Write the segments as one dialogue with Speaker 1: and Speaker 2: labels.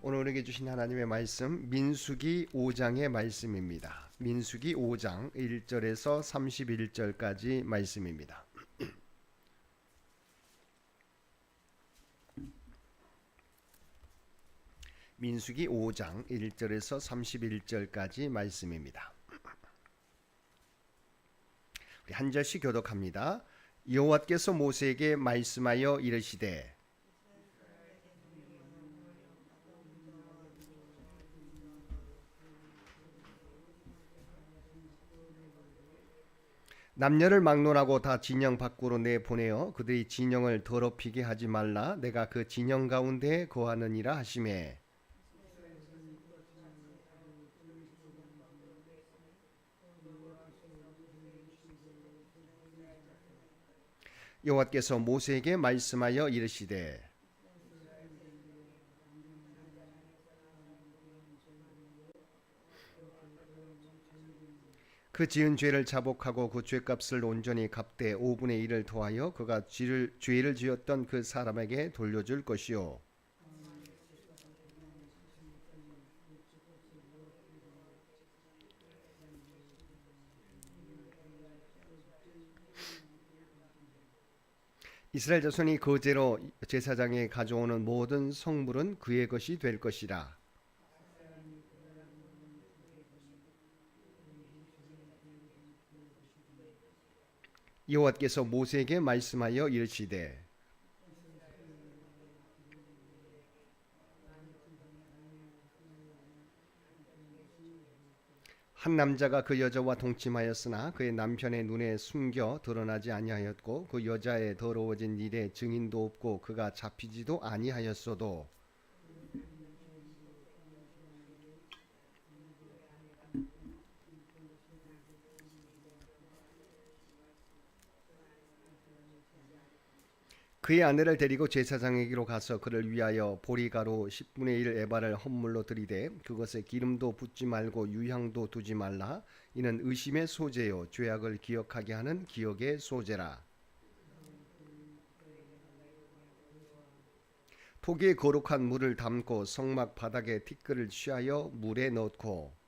Speaker 1: 오늘 우리에게 주신 하나님의 말씀 민수기 5장의 말씀입니다. 민수기 5장 1절에서 31절까지 말씀입니다. 민수기 5장 1절에서 31절까지 말씀입니다. 우리 한 절씩 교독합니다. 여호와께서 모세에게 말씀하여 이르시되 남녀를 막론하고 다 진영 밖으로 내보내어 그들이 진영을 더럽히게 하지 말라. 내가 그 진영 가운데 거하느니라 하시매 여호와께서 모세에게 말씀하여 이르시되 그 지은 죄를 자복하고 그 죄값을 온전히 갚되 5분의 1을 더하여 그가 죄를 지었던 그 사람에게 돌려줄 것이요 이스라엘 자손이 그 죄로 제사장에 가져오는 모든 성물은 그의 것이 될 것이라. 여호와께서 모세에게 말씀하여 이르시되 한 남자가 그 여자와 동침하였으나 그의 남편의 눈에 숨겨 드러나지 아니하였고 그 여자의 더러워진 일에 증인도 없고 그가 잡히지도 아니하였어도 그의 아내를 데리고 제사장에게로 가서 그를 위하여 보리가루 10분의 1 에바를 헌물로 드리되 그것에 기름도 붓지 말고 유향도 두지 말라. 이는 의심의 소재요 죄악을 기억하게 하는 기억의 소재라. 토기에 거룩한 물을 담고 성막 바닥에 티끌을 취하여 물에 넣고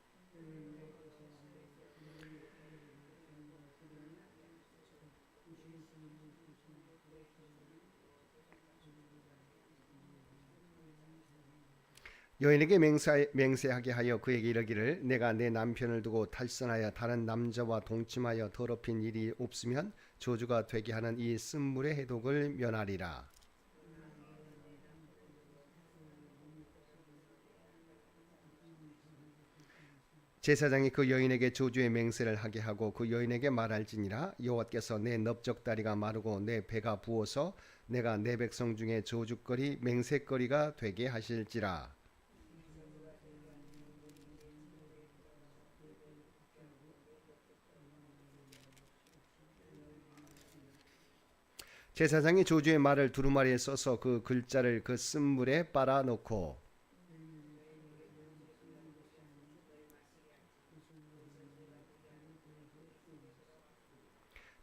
Speaker 1: 여인에게 맹세하게 하여 그에게 이르기를 내가 내 남편을 두고 탈선하여 다른 남자와 동침하여 더럽힌 일이 없으면 저주가 되게 하는 이 쓴물의 해독을 면하리라. 제사장이 그 여인에게 저주의 맹세를 하게 하고 그 여인에게 말할지니라. 여호와께서 내 넓적다리가 마르고 내 배가 부어서 내가 내 백성 중에 저주거리 맹세거리가 되게 하실지라. 제사장이 저주의 말을 두루마리에 써서 그 글자를 그 쓴물에 빨아 넣고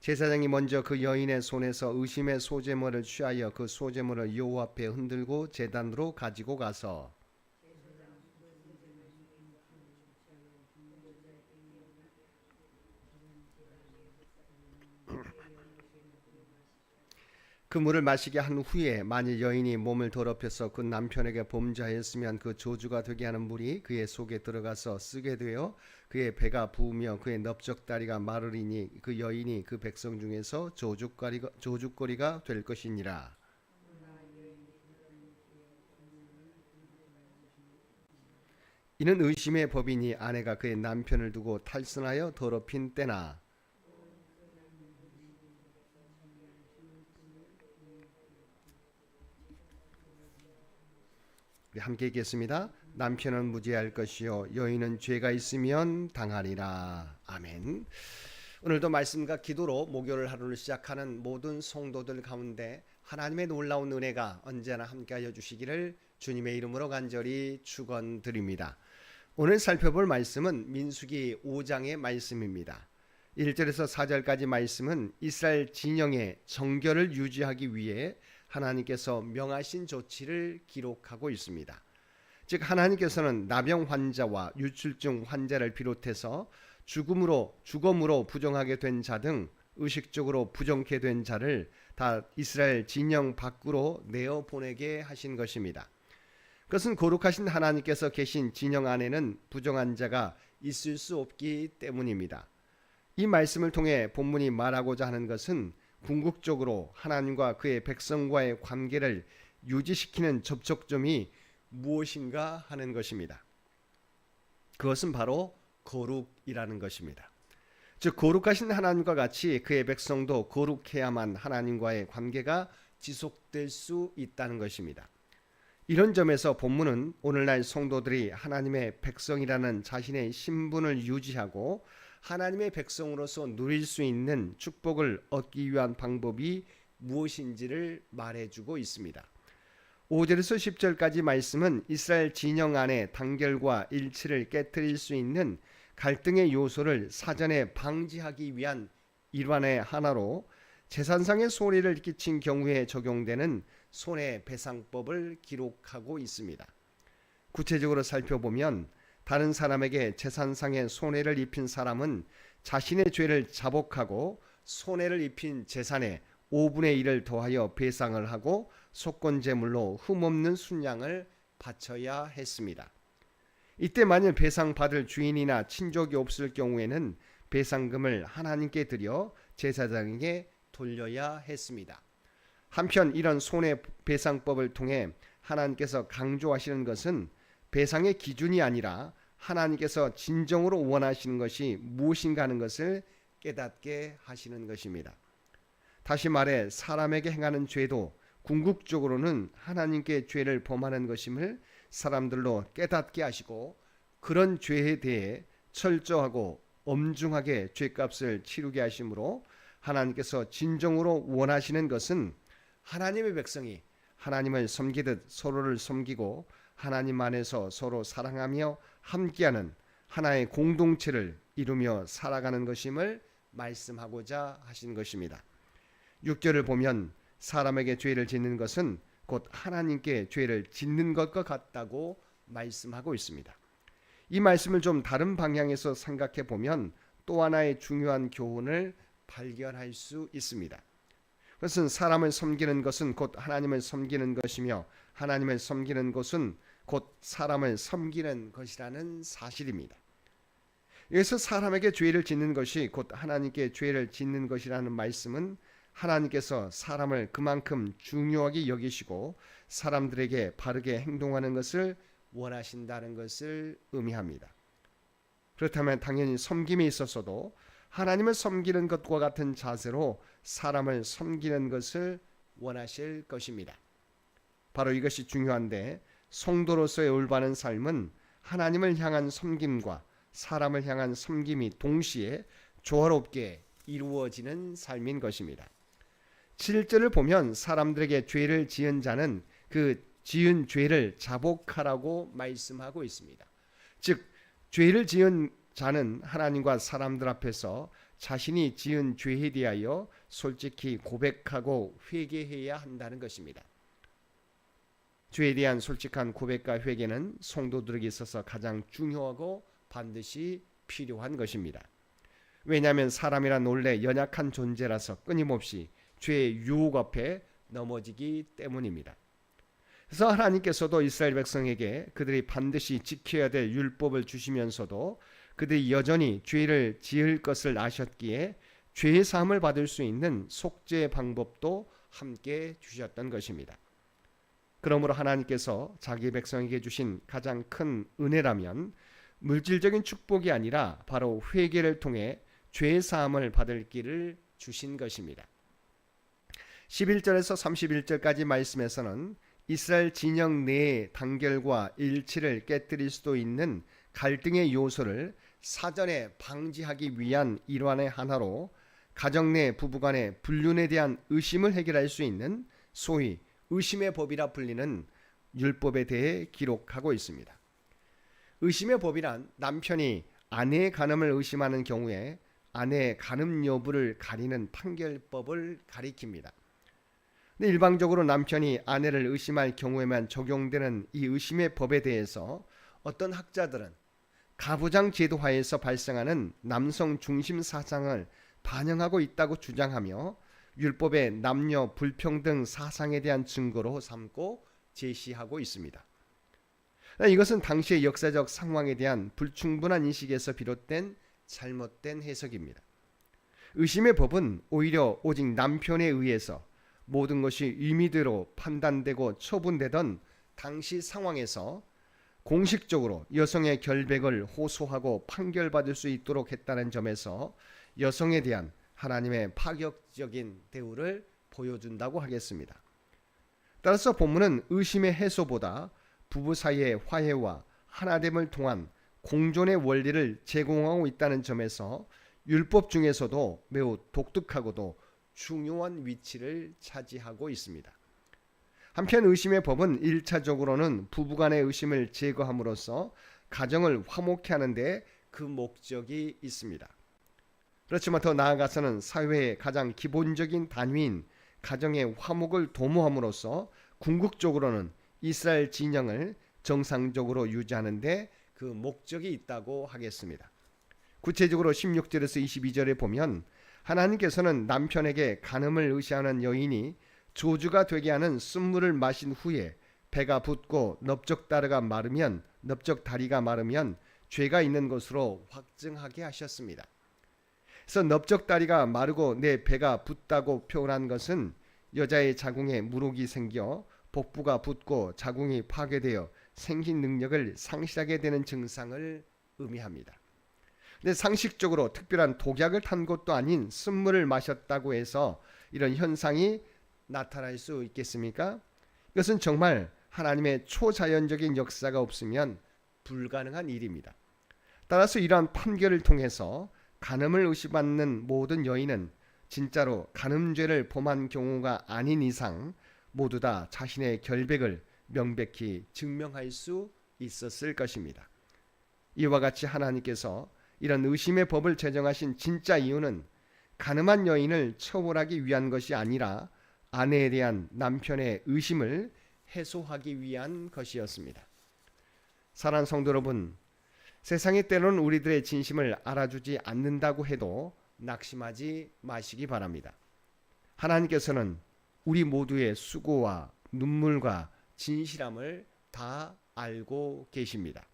Speaker 1: 제사장이 먼저 그 여인의 손에서 의심의 소재물을 취하여 그 소재물을 여호와 앞에 흔들고 제단으로 가지고 가서 그 물을 마시게 한 후에 만일 여인이 몸을 더럽혀서 그 남편에게 범죄하였으면 그 저주가 되게 하는 물이 그의 속에 들어가서 쓰게 되어 그의 배가 부으며 그의 넓적다리가 마르리니 그 여인이 그 백성 중에서 저주거리가 될 것이니라. 이는 의심의 법이니 아내가 그의 남편을 두고 탈선하여 더럽힌 때나 우리 함께 읽겠습니다. 남편은 무죄할 것이요 여인은 죄가 있으면 당하리라. 아멘. 오늘도 말씀과 기도로 목요일 하루를 시작하는 모든 성도들 가운데 하나님의 놀라운 은혜가 언제나 함께하여 주시기를 주님의 이름으로 간절히 축원드립니다. 오늘 살펴볼 말씀은 민수기 5장의 말씀입니다. 1절에서 4절까지 말씀은 이스라엘 진영의 정결을 유지하기 위해 하나님께서 명하신 조치를 기록하고 있습니다. 즉 하나님께서는 나병 환자와 유출증 환자를 비롯해서 죽음으로 부정하게 된 자 등 의식적으로 부정케 된 자를 다 이스라엘 진영 밖으로 내어 보내게 하신 것입니다. 그것은 거룩하신 하나님께서 계신 진영 안에는 부정한 자가 있을 수 없기 때문입니다. 이 말씀을 통해 본문이 말하고자 하는 것은 궁극적으로 하나님과 그의 백성과의 관계를 유지시키는 접촉점이 무엇인가 하는 것입니다. 그것은 바로 거룩이라는 것입니다. 즉 거룩하신 하나님과 같이 그의 백성도 거룩해야만 하나님과의 관계가 지속될 수 있다는 것입니다. 이런 점에서 본문은 오늘날 성도들이 하나님의 백성이라는 자신의 신분을 유지하고 하나님의 백성으로서 누릴 수 있는 축복을 얻기 위한 방법이 무엇인지를 말해주고 있습니다. 5절에서 10절까지 말씀은 이스라엘 진영 안에 단결과 일치를 깨뜨릴 수 있는 갈등의 요소를 사전에 방지하기 위한 일환의 하나로 재산상의 손해를 끼친 경우에 적용되는 손해배상법을 기록하고 있습니다. 구체적으로 살펴보면 다른 사람에게 재산상의 손해를 입힌 사람은 자신의 죄를 자복하고 손해를 입힌 재산의 5분의 1을 더하여 배상을 하고 속건제물로 흠없는 순양을 바쳐야 했습니다. 이때 만일 배상받을 주인이나 친족이 없을 경우에는 배상금을 하나님께 드려 제사장에게 돌려야 했습니다. 한편 이런 손해배상법을 통해 하나님께서 강조하시는 것은 배상의 기준이 아니라 하나님께서 진정으로 원하시는 것이 무엇인가 하는 것을 깨닫게 하시는 것입니다. 다시 말해 사람에게 행하는 죄도 궁극적으로는 하나님께 죄를 범하는 것임을 사람들로 깨닫게 하시고 그런 죄에 대해 철저하고 엄중하게 죄값을 치르게 하심으로 하나님께서 진정으로 원하시는 것은 하나님의 백성이 하나님을 섬기듯 서로를 섬기고 하나님 안에서 서로 사랑하며 함께하는 하나의 공동체를 이루며 살아가는 것임을 말씀하고자 하신 것입니다. 6절을 보면 사람에게 죄를 짓는 것은 곧 하나님께 죄를 짓는 것과 같다고 말씀하고 있습니다. 이 말씀을 좀 다른 방향에서 생각해 보면 또 하나의 중요한 교훈을 발견할 수 있습니다. 그것은 사람을 섬기는 것은 곧 하나님을 섬기는 것이며 하나님을 섬기는 것은 곧 사람을 섬기는 것이라는 사실입니다. 여기서 사람에게 죄를 짓는 것이 곧 하나님께 죄를 짓는 것이라는 말씀은 하나님께서 사람을 그만큼 중요하게 여기시고 사람들에게 바르게 행동하는 것을 원하신다는 것을 의미합니다. 그렇다면 당연히 섬김에 있어서도 하나님을 섬기는 것과 같은 자세로 사람을 섬기는 것을 원하실 것입니다. 바로 이것이 중요한데 성도로서의 올바른 삶은 하나님을 향한 섬김과 사람을 향한 섬김이 동시에 조화롭게 이루어지는 삶인 것입니다. 7절을 보면 사람들에게 죄를 지은 자는 그 지은 죄를 자복하라고 말씀하고 있습니다. 즉 죄를 지은 자는 하나님과 사람들 앞에서 자신이 지은 죄에 대하여 솔직히 고백하고 회개해야 한다는 것입니다. 죄에 대한 솔직한 고백과 회개는 성도들에게 있어서 가장 중요하고 반드시 필요한 것입니다. 왜냐하면 사람이란 원래 연약한 존재라서 끊임없이 죄의 유혹 앞에 넘어지기 때문입니다. 그래서 하나님께서도 이스라엘 백성에게 그들이 반드시 지켜야 될 율법을 주시면서도 그들이 여전히 죄를 지을 것을 아셨기에 죄의 사함을 받을 수 있는 속죄 방법도 함께 주셨던 것입니다. 그러므로 하나님께서 자기 백성에게 주신 가장 큰 은혜라면 물질적인 축복이 아니라 바로 회개를 통해 죄의 사함을 받을 길을 주신 것입니다. 11절에서 31절까지 말씀에서는 이스라엘 진영 내의 단결과 일치를 깨뜨릴 수도 있는 갈등의 요소를 사전에 방지하기 위한 일환의 하나로 가정 내 부부간의 불륜에 대한 의심을 해결할 수 있는 소위 의심의 법이라 불리는 율법에 대해 기록하고 있습니다. 의심의 법이란 남편이 아내의 간음을 의심하는 경우에 아내의 간음 여부를 가리는 판결법을 가리킵니다. 근데 일방적으로 남편이 아내를 의심할 경우에만 적용되는 이 의심의 법에 대해서 어떤 학자들은 가부장 제도화에서 발생하는 남성 중심 사상을 반영하고 있다고 주장하며 율법의 남녀 불평등 사상에 대한 증거로 삼고 제시하고 있습니다. 이것은 당시의 역사적 상황에 대한 불충분한 인식에서 비롯된 잘못된 해석입니다. 의심의 법은 오히려 오직 남편에 의해서 모든 것이 임의대로 판단되고 처분되던 당시 상황에서 공식적으로 여성의 결백을 호소하고 판결받을 수 있도록 했다는 점에서 여성에 대한 하나님의 파격적인 대우를 보여준다고 하겠습니다. 따라서 본문은 의심의 해소보다 부부 사이의 화해와 하나됨을 통한 공존의 원리를 제공하고 있다는 점에서 율법 중에서도 매우 독특하고도 중요한 위치를 차지하고 있습니다. 한편 의심의 법은 1차적으로는 부부간의 의심을 제거함으로써 가정을 화목케 하는데 그 목적이 있습니다. 그렇지만 더 나아가서는 사회의 가장 기본적인 단위인 가정의 화목을 도모함으로써 궁극적으로는 이스라엘 진영을 정상적으로 유지하는 데 그 목적이 있다고 하겠습니다. 구체적으로 16절에서 22절에 보면 하나님께서는 남편에게 간음을 의시하는 여인이 저주가 되게 하는 쓴물을 마신 후에 배가 붓고 넓적다리가 마르면 죄가 있는 것으로 확증하게 하셨습니다. 그래서 넓적다리가 마르고 내 배가 붓다고 표현한 것은 여자의 자궁에 물혹이 생겨 복부가 붓고 자궁이 파괴되어 생긴 능력을 상실하게 되는 증상을 의미합니다. 근데 상식적으로 특별한 독약을 탄 것도 아닌 쓴물을 마셨다고 해서 이런 현상이 나타날 수 있겠습니까? 이것은 정말 하나님의 초자연적인 역사가 없으면 불가능한 일입니다. 따라서 이러한 판결을 통해서 간음을 의심받는 모든 여인은 진짜로 간음죄를 범한 경우가 아닌 이상 모두 다 자신의 결백을 명백히 증명할 수 있었을 것입니다. 이와 같이 하나님께서 이런 의심의 법을 제정하신 진짜 이유는 간음한 여인을 처벌하기 위한 것이 아니라 아내에 대한 남편의 의심을 해소하기 위한 것이었습니다. 사랑하는 성도 여러분, 세상이 때로는 우리들의 진심을 알아주지 않는다고 해도 낙심하지 마시기 바랍니다. 하나님께서는 우리 모두의 수고와 눈물과 진실함을 다 알고 계십니다.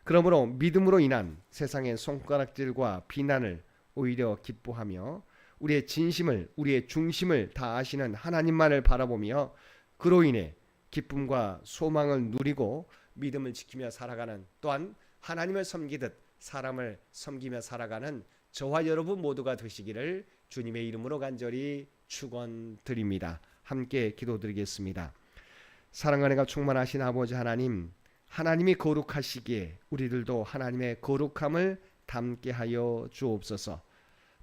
Speaker 1: 그러므로 믿음으로 인한 세상의 손가락질과 비난을 오히려 기뻐하며 우리의 진심을, 우리의 중심을 다 아시는 하나님만을 바라보며 그로 인해 기쁨과 소망을 누리고 믿음을 지키며 살아가는, 또한 하나님을 섬기듯 사람을 섬기며 살아가는 저와 여러분 모두가 되시기를 주님의 이름으로 간절히 축원드립니다. 함께 기도드리겠습니다. 사랑과 은혜가 충만하신 아버지 하나님, 하나님이 거룩하시기에 우리들도 하나님의 거룩함을 담게 하여 주옵소서.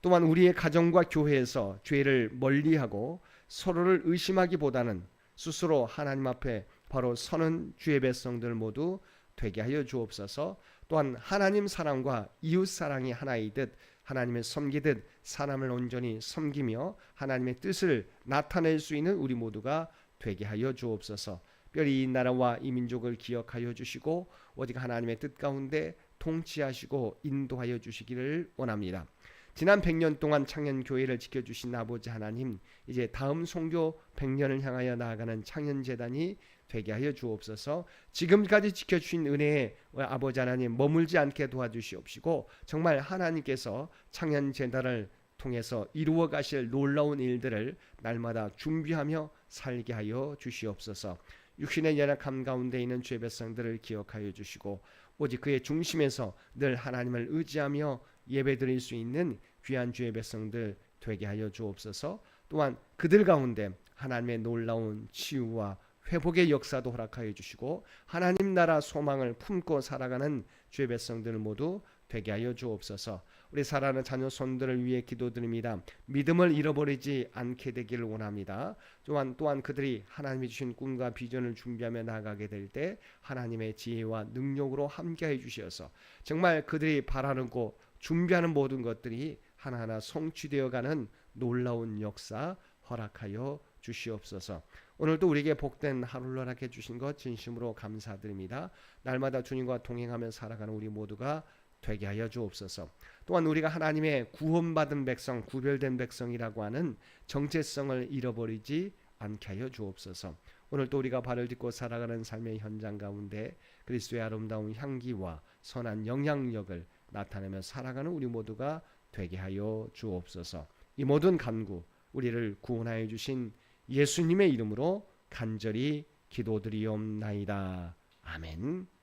Speaker 1: 또한 우리의 가정과 교회에서 죄를 멀리하고 서로를 의심하기보다는 스스로 하나님 앞에 바로 서는 주의 백성들 모두 되게 하여 주옵소서. 또한 하나님 사랑과 이웃 사랑이 하나이듯 하나님을 섬기듯 사람을 온전히 섬기며 하나님의 뜻을 나타낼 수 있는 우리 모두가 되게 하여 주옵소서. 특별히 이 나라와 이 민족을 기억하여 주시고 오직 하나님의 뜻 가운데 통치하시고 인도하여 주시기를 원합니다. 지난 100년 동안 창년교회를 지켜주신 아버지 하나님, 이제 다음 선교 100년을 향하여 나아가는 창년재단이 되게 하여 주옵소서. 지금까지 지켜주신 은혜에 아버지 하나님 머물지 않게 도와주시옵시고 정말 하나님께서 창년재단을 통해서 이루어 가실 놀라운 일들을 날마다 준비하며 살게 하여 주시옵소서. 육신의 연약함 가운데 있는 죄 백성들을 기억하여 주시고 오직 그의 중심에서 늘 하나님을 의지하며 예배드릴 수 있는 귀한 주의 백성들 되게 하여 주옵소서. 또한 그들 가운데 하나님의 놀라운 치유와 회복의 역사도 허락하여 주시고 하나님 나라 소망을 품고 살아가는 주의 백성들 모두 되게 하여 주옵소서. 우리 사랑하는 자녀 손들을 위해 기도드립니다. 믿음을 잃어버리지 않게 되기를 원합니다. 또한 그들이 하나님이 주신 꿈과 비전을 준비하며 나아가게 될 때 하나님의 지혜와 능력으로 함께해 주셔서 정말 그들이 바라고 준비하는 모든 것들이 하나하나 성취되어가는 놀라운 역사 허락하여 주시옵소서. 오늘도 우리에게 복된 하루를 허락해 주신 것 진심으로 감사드립니다. 날마다 주님과 동행하며 살아가는 우리 모두가 되게 하여 주옵소서. 또한 우리가 하나님의 구원받은 백성, 구별된 백성이라고 하는 정체성을 잃어버리지 않게 하여 주옵소서. 오늘도 우리가 발을 딛고 살아가는 삶의 현장 가운데 그리스도의 아름다운 향기와 선한 영향력을 나타내며 살아가는 우리 모두가 되게 하여 주옵소서. 이 모든 간구 우리를 구원하여 주신 예수님의 이름으로 간절히 기도드리옵나이다. 아멘.